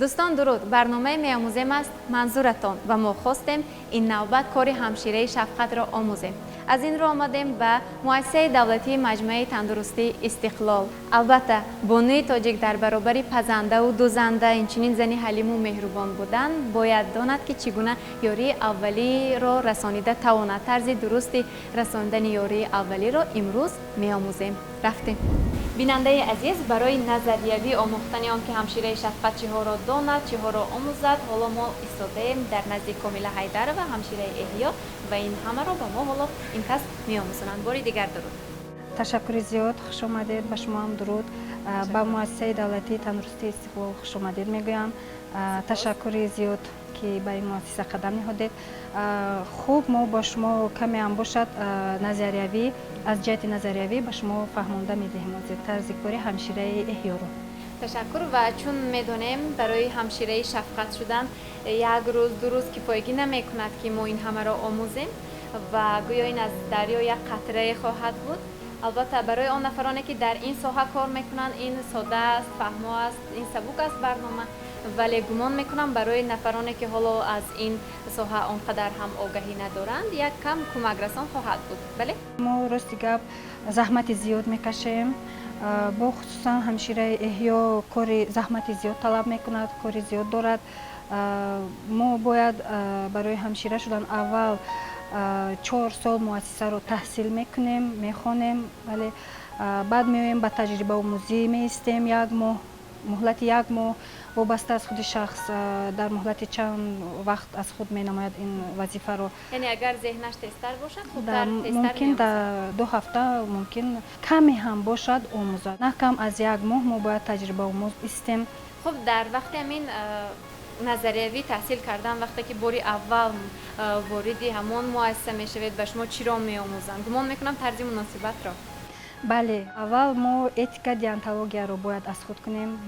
دوستان درود، برنامه میآموزیم است منظورتان و ما خواستیم این نوبت کار همشیره شفقت را آموزیم. از این رو آمدیم به مؤسسه دولتی مجمع تندرستی استقلال. البته بانوی تاجیک در برابر پزنده و دوزنده اینچنین زنی حلیم و مهربان بودن باید داند که چگونه یاری اولی را رسانیده تواند. طرز درستی رساندن یاری اولی را امروز میآموزیم. رفتیم. بیننده عزیز، برای نظریوی آموختن آن که همشیره شفقت چه ها را داند، چه ها را آموزد، حالا ما ایستاده‌ایم در نزدیک کامیله حیدر و همشیره احیا و این همه را به ما حالا این کس می‌آموزند. باری دیگر درود. تشکر زیاد، خوش آمدید. به شما هم درود. با مؤسسه دولتی تندرستی استقلال خوش آمدید میگویم. تشکر زیاد که به این مؤسسه قدم نهادید. خوب ما با شما کمی هم باشد نظریوی، از جهت نظریوی به شما فهمانده میدهیم از طرز کاری همشیره احیا رو. تشکر. و چون میدونیم برای همشیره شفقت شدن یک روز دو روز کفایگی نمیکند که ما این همه را آموزیم و گویا این از دریا یک قطره خواهد بود. البته برای آن نفرانی که در این ساحه کار میکنند این ساده است، فهمو است، این سبک است برنامه، ولی گمان میکنم برای نفرانی که حالا از این ساحه آنقدر هم آگاهی ندارند یک کم کمک رسان خواهد بود. بله ما راستی گپ زحمت زیاد میکشیم، با خصوصا همشیره احیا کار زحمت زیاد طلب میکند، کار زیاد دارد. ما باید برای همشیره شدن اول 4 سال مؤسسه رو تحصیل میکنیم، میخوانیم، ولی بعد میایم به تجربه آموزی میستیم. مهلت یک ماه وابسته از خود شخص در مهلت چند وقت از خود می نماید این وظیفه رو. یعنی اگر ذهنش تستر باشد ممکن در 2 هفته ممکن کمی هم باشد آموزد، نه کم از 1 ماه ما باید تجربه آموز استیم. خب در وقت همین نظریوی تحصیل کردن، وقتی که باری اول واردی همون مؤسسه میشوید به شما چی را میآموزند؟ گمان میکنم طرز مناسبت را. بله، اول ما اتیکا دیانتولوژیا رو باید از خود کنیم.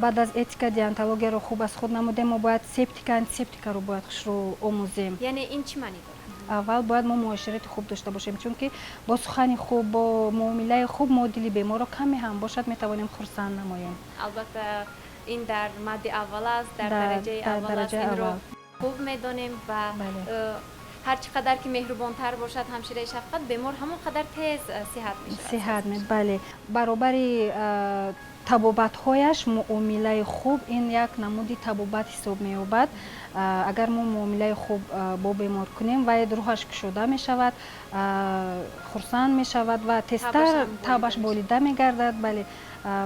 بعد از اتیکا دیانتولوژیا رو خوب از خود نمودیم، ما باید سپتیکا انتیسپتیکا رو باید رو آموزیم. یعنی این چی معنی دارد؟ اول باید ما معاشرت خوب داشته باشیم، چون که با سخن خوب، با معامله خوب ما دل بیمار رو کمی هم باشد میتوانیم خرسند نماییم. البته این در مد اول است، در درجه اول است، این رو خوب میدانیم و هر چقدر که مهربانتر باشد همشیره شفقت، بیمار همون قدر تیز صحت میشه. بله، برابری طبابت هایش معامله خوب این یک نمودی طبابت حساب می‌یابد. اگر ما معامله خوب با بیمار کنیم و روحش گشوده می شود، خرسند می شود و تستر تابش بالیده می گردد. بله،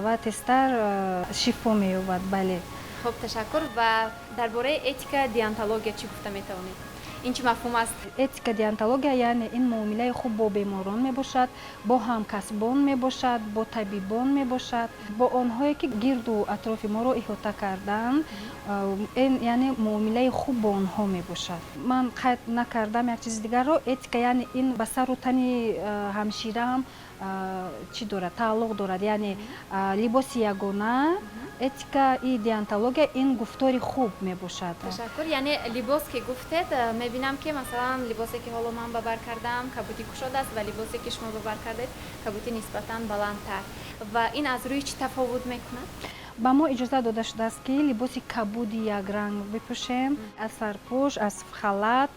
و تستر شفا می یابد. بله. خب تشکر. و درباره اتیکا دیانتولوژیا چی گفته می توانید؟ این چی مفهوم است؟ اتیکا دیانتولوژیا یعنی این معامله خوب با بیماران می باشد، با همکسبان می باشد، با طبیبان می باشد، با آنهایی که گرد و اطراف ما رو احاطه کردند. این یعنی معامله خوب با آنها می باشد. من قید نکردم یک چیز دیگر رو. اتیکا یعنی این به سر و تن همشیره هم چی دارد؟ تعلق دارد. یعنی لباس یگانه، اتیکا ای دیانتولوژیا این گفتاری خوب می باشد. تشکر. یعنی لباس که گفتید، میبینم که مثلا لباسی که حالا من ببر کردم کبوتی کشاده است و لباسی که شما ببر کردید کبوتی نسبتاً بلندتر، و این از روی چی تفاوت میکنه؟ با ما اجازه داده شده است که لباس کبودی یک رنگ بپوشیم، از سرپوش، از خلات،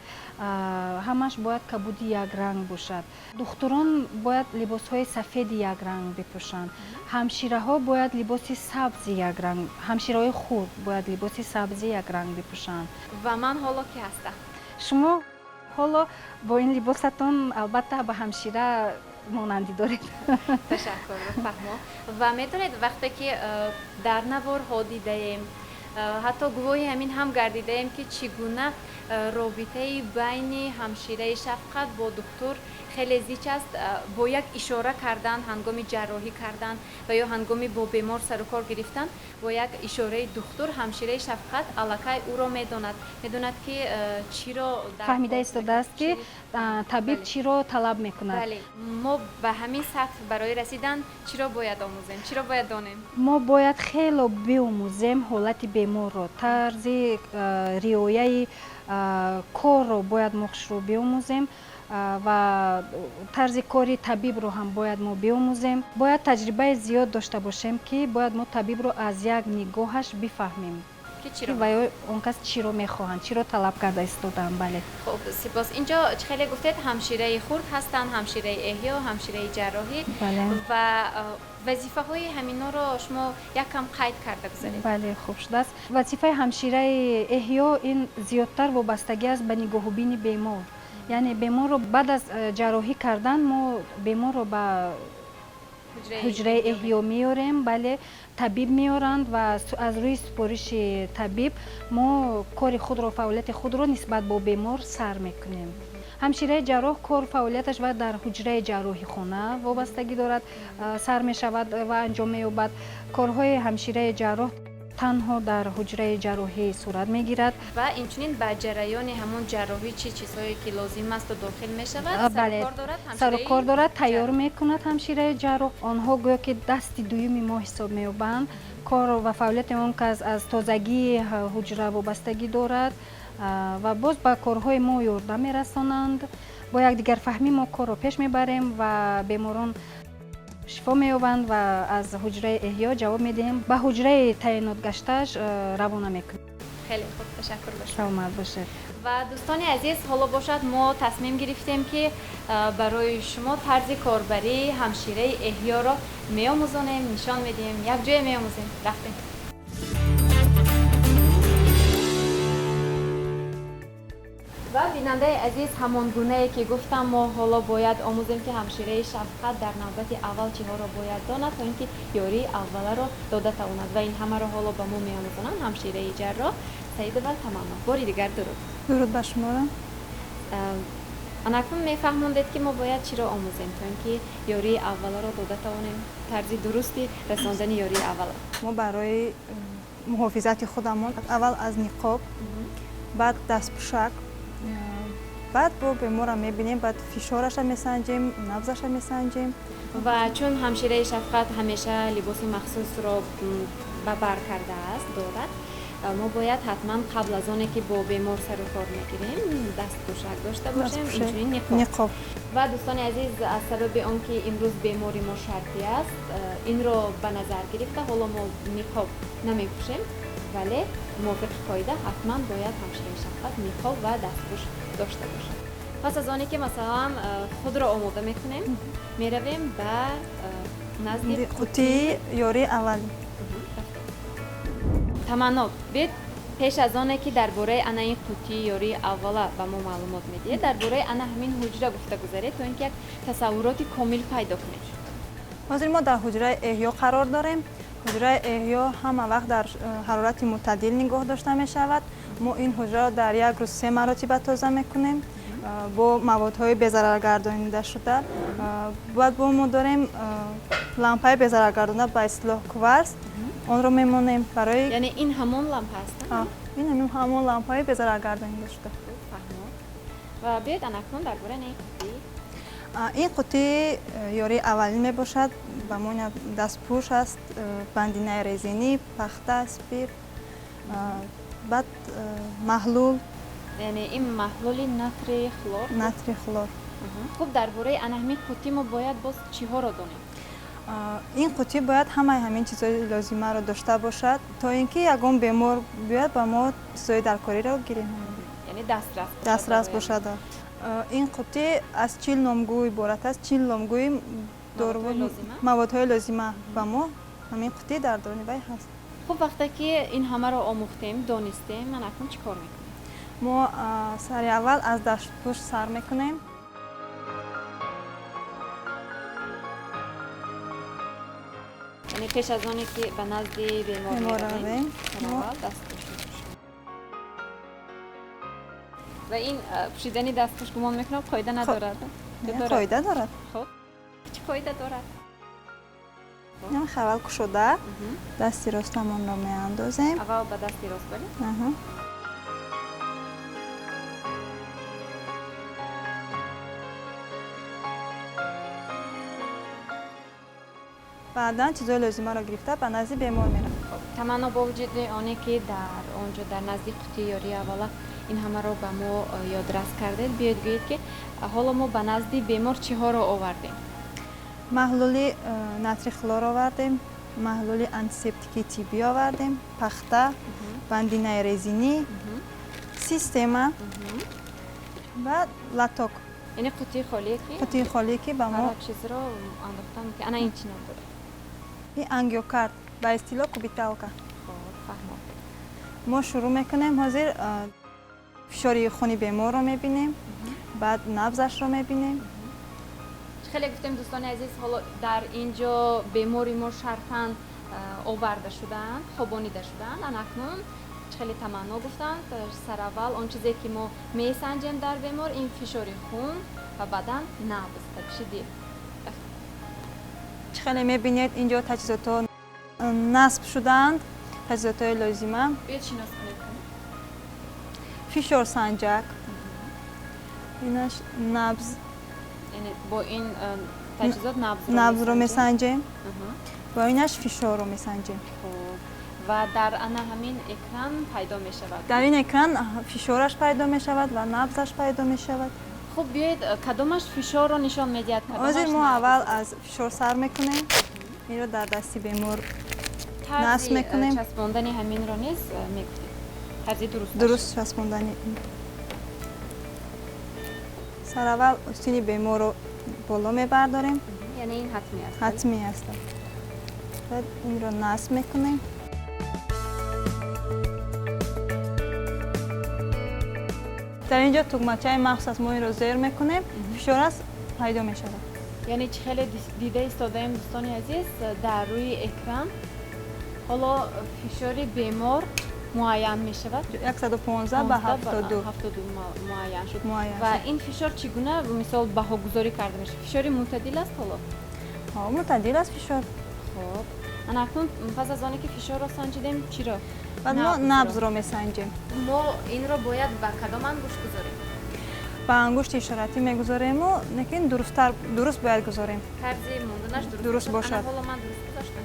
همش باید کبودی یک رنگ باشد. دختران باید لباس های سفید یک رنگ بپوشند. همشیره ها باید لباس سبز یک رنگ، همشیره های خود باید لباس سبز یک رنگ بپوشند. و من حالا کی هستم؟ شما حالا با این لباستون البته به همشیره مانندی دارید. تشکر. فهمو. و میدونید وقتی که در نوارها دیدیم، حتی گواهی همین هم گردیدیم که چگونه رابطه بین همشیره شفقت با دکتر خیلی زیچ است. با یک اشاره کردن هنگام جراحی کردن و یا هنگامی با بیمار سر و کار گرفتن، با یک اشاره دکتر همشیره شفقت الکی او را میداند که چی را فهمیده ایستاده است که طبیب چی را طلب میکند. بله. ما به همین سطح برای رسیدن چی را باید آموزیم، چی را باید دانیم؟ ما باید خیلی بیاموزیم حالت بیمار را، طرز رعایت کار رو باید مخش رو بیاموزیم و طرز کاری طبیب رو هم باید ما بیاموزیم. باید تجربه زیاد داشته باشیم که باید ما طبیب رو از یک نگاهش بفهمیم. که چی رو و یا اون کس چی رو میخواهند، چی رو طلب کرده ایستادن. بله. خب سپاس. اینجا خیلی گفتید همشیره خرد هستن، همشیره احیا، همشیره جراحی. بله. و وظیفه های همینا رو شما یک کم قید کرده بذارید. بله خوب شده است. وظیفه همشیره احیا این زیادتر وابستگی است به نگاه و بین بیمار. یعنی بیمار رو بعد از جراحی کردن ما بیمار رو به حجره احیا میاریم. بله طبیب میارند و از روی سپارش طبیب ما کار خود رو، فعالیت خود رو نسبت با بیمار سر میکنیم. همشیره جراح کار فعالیتش و در حجره جراحی خانه وابستگی دارد، سر می شود و انجام می‌یابد. کارهای همشیره جراح تنها در حجره جراحی صورت میگیرد و اینچنین به جریان همون جراحی چی چیزهایی که لازم است و داخل می شود. بله سر و کار دارد، تیار میکند همشیره جراح. آنها گویا که دست دوم ما حساب می‌یابند. کار و فعالیت اون که از تازگی حجره وابستگی دارد و باز با کارهای ما یارده میرسانند. با یک دیگر فهمی ما کار رو پیش میبریم و بیماران شفا مییابند و از حجره احیا جواب میدیم به حجره تعیینات گشته‌اش روانه میکنیم. خیلی خوب، تشکر باشید. سلامت باشید. و دوستان عزیز، حالا باشد ما تصمیم گرفتیم که برای شما طرز کاربری همشیره احیا را میآموزانیم، نشان میدیم، یک جای میآموزیم. رفتیم. و بیننده عزیز، همان گونه که گفتم ما حالا باید آموزیم که همشیره شفقت در نوبت اول چیها را باید داند تا اینکه یاری اول را داده تواند و این همه را حالا به ما میآموزانند همشیره جراح سعید و تماما. باری دیگر درود بر شما. اناکنون میفهموندید که ما باید چی را آموزیم تا اینکه یاری اول را داده توانیم، طرز درستی رساندن یاری اول. ما برای محافظت خودمون اول از نقاب، بعد دستپوشک، بعد با بیمار را میبینیم، بعد فشارش را میسنجیم، نبضش را میسنجیم. و چون همشیره شفقت همیشه لباس مخصوص را به بر کرده است دارد، ما باید حتما قبل از آنی که با بیمار سر و کار میگیریم دستپوشک داشته باشیم، اینجوری نقاب. و دوستان عزیز، از سبب آنکه امروز بیماری ما شرطی است، این را به نظر گرفته حالا ما نقاب نمیپوشیم، ولی موافق قاعده حتما باید همشیره شفقت نقاب و دستپوش داشته باشیم. پس از آنی که مثلا خود را آماده میکنیم، میرویم به نزد قوطی یاری اولی. تمنا بید پیش از آنه که درباره انا این قوطی یاری اوله به ما معلومات میدید، درباره انا همین حجره گفته گذارید تا اینکه یک تصورات کامل پیدا کنید. حاضر ما در حجره احیا قرار داریم. حجره احیا همه وقت در حرارت معتدل نگاه داشته می شود. ما این حجره را در یک روز 3 مرتبه تازه میکنیم با موادهای بی‌ضررگرداننده شده. بعد ما داریم لامپای بی‌ضررگرداننده به اصطلاح کوارتز، آن رو میمونیم برای، یعنی این همون لامپ هستن؟ این همون لامپای بی‌ضررگرداننده شده. و بیاید اکنون درباره این قوطی یاری اولی می باشد. به معنی دستپوش است، بندینه رزینی، پخته، اسپیر، بعد محلول. یعنی این محلول نتر خلور. نتر خلور. خب درباره همین قوطی ما باید باز چیها را دانیم؟ این قوطی باید همین چیزهای لازمه را داشته باشد تا اینکه یگان بیمار بیاد با ما چیزهای درکاری را گیریم. یعنی دسترس باشد. این قوطی از 40 نامگوی عبارت است. 40 نامگوی موادهای لازمه به ما همین قوطی در درون وی هست. خب وقتی که این همه را آموختیم، دانستیم، من اکنون چی کار میکنیم؟ ما سر اول از دستپوش سر میکنیم. یعنی پیش از آنی که به نزد بیمار رویم، دستپوش و این پوشیدن دستپوش گمان میکنم قاعده ندارد. قاعده دارد. خب چه قاعده دارد؟ این اول کشوده دستی راستمان را میاندازیم. اول به دستی راست بریم. بعدا چیزهای لازمه را گرفته به نزد بیمار میرم. تمنا با وجود آنی که در آنجا در نزدیک قوطی یاری اوله این همه را به ما یادرس کردید، بیاید گویید که حالا ما به نزد بیمار چی ها را آوردیم؟ محلول نتر خلور آوردیم، محلول انتیسپتیکی طبی آوردیم، پخته، بندینه رزینی، سیستما و لاتوک. یعنی قوطی خالی که قوطی خالی که به ما هر چیز رو انداختم که انا این چی نداره. این انگیو کارت به اصطلاح کوبیتالکا. خب فهمم. ما شروع میکنیم حاضر فشار خونی بیمار رو میبینیم، بعد نبضش رو میبینیم. خیلی گفتیم دوستان عزیز، حالا در اینجا بیماری ما شرطاً آورده شدن، خوابانیده شدن. اکنون خیلی تمنا گفتن سر اول آن چیزی که ما میسنجیم در بیمار این فشار خون و بدن نبض تشدید. خیلی میبینید اینجا تجهیزات نصب شدند، تجهیزات لازمه. بیاید شناس کنید. فشار سنجک، اینش نبض، یعنی با این تجهیزات نبض رو میسنجیم، با اینش فشار رو میسنجیم. و در انا همین اکران پیدا می شود. در این اکران فشارش پیدا می شود و نبضش پیدا می شود. خب بیایید کدامش فشار رو نشان میدهد؟ حاضر ما اول از فشار سر میکنیم، این رو در دستی بیمار نصب میکنیم. چسباندن همین رو نیز میگفتیم. طرزی درست چسباندن. سر اول استینی بیمار رو بالا میبرداریم. یعنی این حتمی است. حتمی است. بعد این رو نصب میکنیم. در اینجا توگمچه مخصوص ما این رو زیر میکنیم، فشار است پیدا می شود. یعنی خیلی دیده ایستادیم دوستان عزیز در روی اکران. حالا فشار بیمار معین می شود. 115 به 72 معین شد. معین و این فشار چگونه مثال بهاگذاری کرده میشه؟ فشار معتدل است حالا؟ معتدل است فشار. خب اکنون پس از آنکه که فشار را سنجیدیم چی را؟ بعد ما نبض رو میسنجیم. ما این را باید به کدام انگشت گذاریم؟ با انگشت اشارتی میگذاریم و لیکن درست باید گذاریم. طرز موندنش درست باشد. حالا من درست گذاشتم.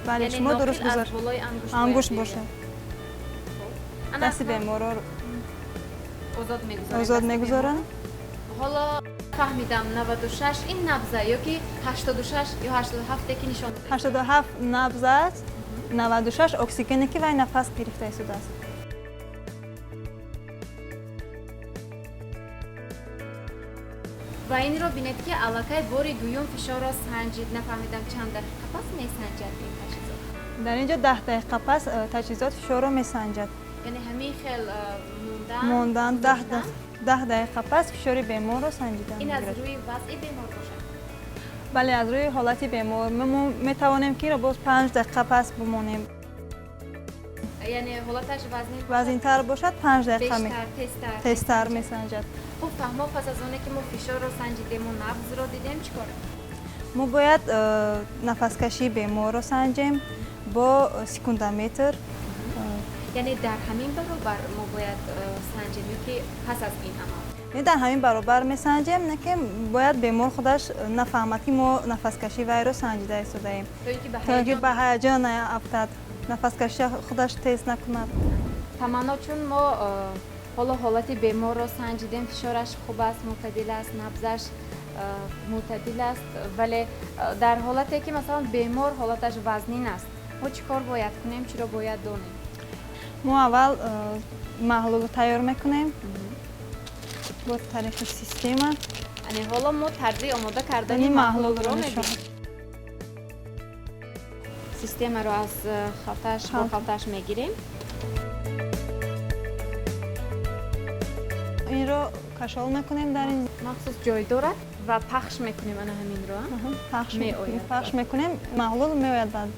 بله شما درست گذار. انگشت باشه. دست بیمار رو آزاد میگذارن. حالا فهمیدم 96 این نبضه یا که 86 یا 87 که نشان میده. 87 نبض است. 96 اکسیژنی که وای نفس گرفته شده است. و این رو بینید که علاقه باری دوم فشار را سنجید. نفهمیدم چند دقیقه پس میسنجد این تجهیزات؟ در اینجا 10 دقیقه پس تجهیزات فشار را میسنجد. یعنی همین خیل موندن 10 دقیقه پس فشار بیمار را سنجیدن. این از روی وضع بیمار باشد؟ بله از روی حالت بیمار ما میتوانیم که را باز 5 دقیقه پس بمانیم. یعنی حالتش وزنی تر باشد 5 دقیقه تستر میسنجد. خب فهمو پس از اونه که ما فشار رو سنجیدیم و نبض رو دیدیم چیکار؟ ما باید نفس کشی بیمار رو سنجیم با سکوندومتر. یعنی در همین برابر ما باید سنجیم که پس از این عمل؟ در همین برابر میسنجیم، نه که باید بیمار خودش نفهمد که ما نفس کشی وی رو سنجیده ایستادیم. تا اینکه به هیجان نیفتد، نفس کشی خودش تست نکند. تمنا چون ما حالا حالت بیمار رو سنجیدیم، فشارش خوب است، معتدل است، نبضش معتدل است، ولی در حالتی که مثلا بیمار حالتش وزنین است، ما چیکار باید کنیم؟ چی رو باید دانیم؟ ما اول محلول تیار میکنیم با طریق سیستما. یعنی حالا ما طرزی آماده کردن این محلول رو میبینیم. سیستم رو از خلطش با خلطش میگیریم. این رو کشال میکنیم در این مخصوص جای دارد و پخش میکنیم. انا همین رو پخش میکنیم محلول میآید بعد.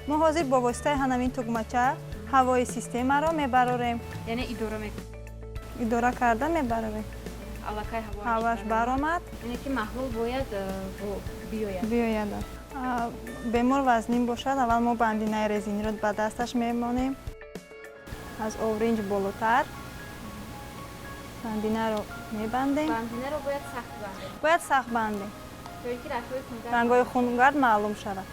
ما حاضر با واسطه همین توگمچه هوای سیستم را میبراریم. یعنی اداره میکنیم. اداره کرده میبراریم. علاقه هواش برآمد. یعنی که محلول باید بیاید. بیمار وزنین باشد اول ما بندینه رزینی رو به دستش میمانیم. از اورنج بالاتر بندینه رو میبندیم. بندینه رو باید سخت بندیم. باید سخت بندیم. تا اینکه رنگ‌های خونگرد معلوم شود.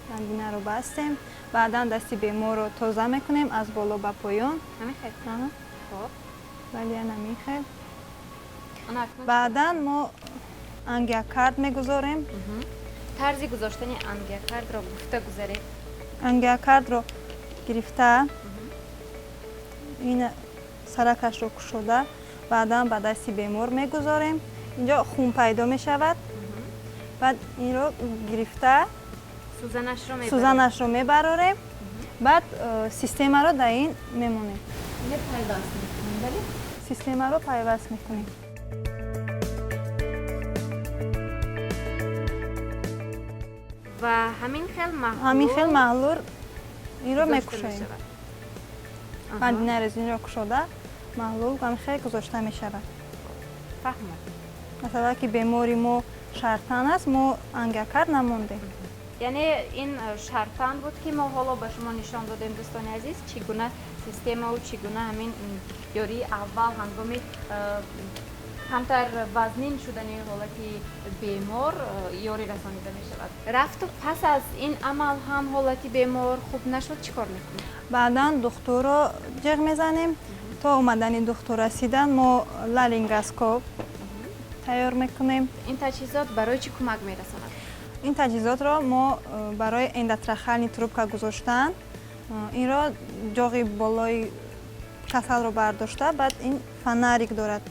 بندینه رو بستیم. بعدا دستی بیمار رو تازه میکنیم از بالا به پایین. همین خیلی. خب. ولی همین خیلی. بعدا بعدا ما ангиакард мегузорем. тарзи гузоштани ангиакардро гуфта гузаред. ангиакардро гирифта ин саракашро кушода баъдан ба дасти бемор мегузорем. инҷо хун пайдо мешавад. баъд инро гирифта сӯзанашро мебарорем. баъд системаро дар ин мемонем. системаро пайваст мекунем. ва ҳамин хел маҳлул инро мекушоем. бандина резинро кушода маҳлул ҳамин хел гузошта мешавад. фаҳмад. масалан ки бемори мо шартан аст, мо ангиакард намондем. яъне ин шартан буд ки мо ҳоло ба шумо нишон додем дӯстони азиз чӣ гуна системаву чӣ гуна ҳамин ёрии аввал ҳангоми камтар вазнин шудани ҳолати бемор ёрӣ расонида мешавад. рафту пас аз ин амал ҳам ҳолати бемор хуб нашуд чӣ кор мекунем? баъдан духтурро ҷиғ мезанем. то омадани духтур расидан мо ларингаскоп тайёр мекунем. ин таҷҳизот барои чӣ кӯмак мерасонад? ин таҷҳизотро мо барои эндотрахеални трубка гузоштан, инро ҷоғи болои касалро бардошта, баъд ин фонарик дорад.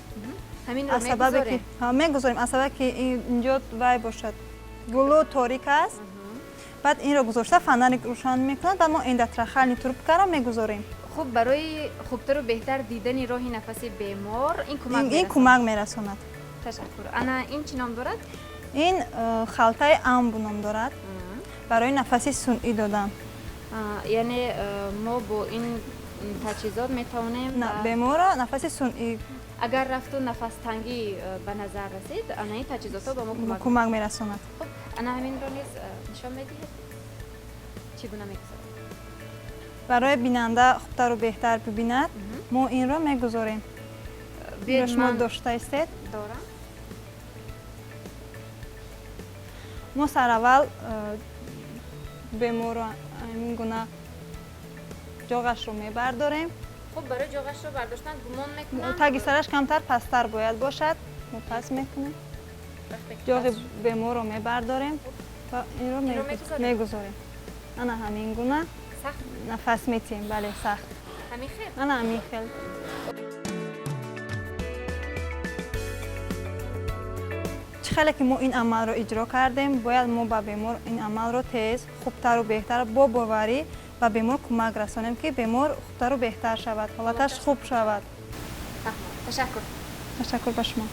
ҳаминро мегузорем? мегузорем. аз сабаби ки инҷо вай бошад гулу торик аст, баъд инро гузошта фонарик рӯшан мекунад ва мо эндотрахеални трубкаро мегузорем. хуб барои хубтару беҳтар дидани роҳи нафаси бемор ин кӯмак мерасонад. ташаккур. ана ин чӣ ном дорад? ин халтаи амбу ном дорад. барои нафаси сунъӣ додан. яъне мо бо ин таҷҳизот метавонем беморро нафаси сунъӣ агар рафту нафастангӣ ба назар расид, ана ин таҷҳизотҳо ба мо кӯмак мерасонад. хуб ана ҳаминро низ нишон медиҳед? чӣ гуна мегузоред? барои бинанда хубтару беҳтар бибинад, мо инро мегузорем. инро шумо дошта истед. дорам. мо сараввал беморро ҳамин гуна ҷоғашро мебардорем. хуб барои ҷоғашро бардоштан гумон мекунам таги сараш камтар пасттар бояд бошад. мо пас мекунем. ҷоғи беморро мебардорем ва инро мегузорем. ана ҳамин гуна сахт нафас метиҳем. бале, сахт. ҳамин хел? ана ҳамин хел. чӣ хеле ки мо ин амалро иҷро кардем, бояд мо ба бемор ин амалро тез, хубтару беҳтар, бо боварӣ ба бемор кӯмак расонем, ки бемор хубтару беҳтар шавад, ҳолаташ хуб шавад. ташаккур. ташаккур ба шумо.